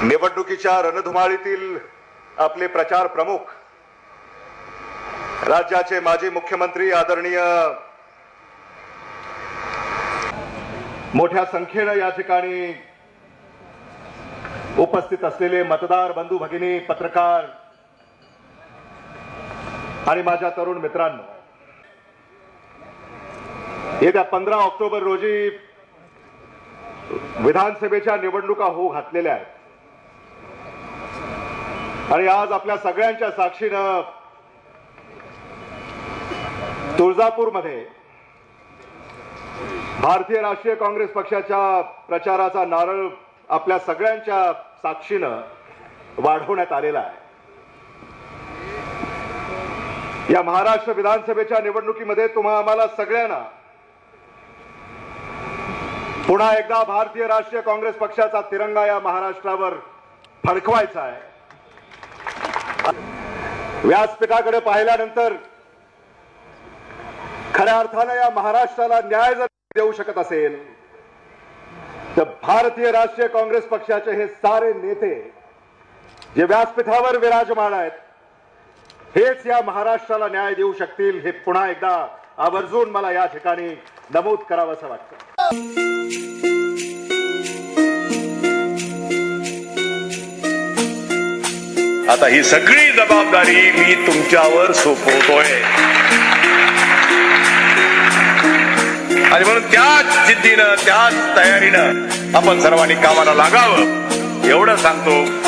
निवडणुकीच्या रणधुमाळीतील आपले प्रचार प्रमुख राज्याचे माजी मुख्यमंत्री आदरणीय मोठ्या संख्येने या ठिकाणी उपस्थित असलेले मतदार बंधू भगिनी, पत्रकार आणि माझ्या तरुण मित्रांनो, येत्या 15 ऑक्टोबर रोजी विधानसभेच्या निवडणुका होऊ घातलेल्या आहेत आणि आज आपल्या सगळ्यांच्या साक्षीनं तुळजापूरमध्ये भारतीय राष्ट्रीय काँग्रेस पक्षाच्या प्रचाराचा नारळ आपल्या सगळ्यांच्या साक्षीनं वाढवण्यात आलेला आहे। या महाराष्ट्र विधानसभेच्या निवडणुकीमध्ये आम्हाला सगळ्यांना पुन्हा एकदा भारतीय राष्ट्रीय काँग्रेस पक्षाचा तिरंगा या महाराष्ट्रावर फडकवायचा आहे। व्यासपीठाकडे पाहिल्यानंतर खऱ्या अर्थाने या महाराष्ट्राला न्याय जर देऊ शकत असेल तर भारतीय राष्ट्रीय काँग्रेस पक्षाचे हे सारे नेते जे व्यासपीठावर विराजमान आहेत हेच या महाराष्ट्राला न्याय देऊ शकतील, हे पुन्हा एकदा आवर्जून मला या ठिकाणी नमूद करावंसं वाटतं। आता ही सगळी जबाबदारी मी तुमच्यावर सोपवतोय आणि म्हणून त्याच जिद्दीनं, त्याच तयारीनं आपण सर्वांनी कामाला लागावं एवढं सांगतो।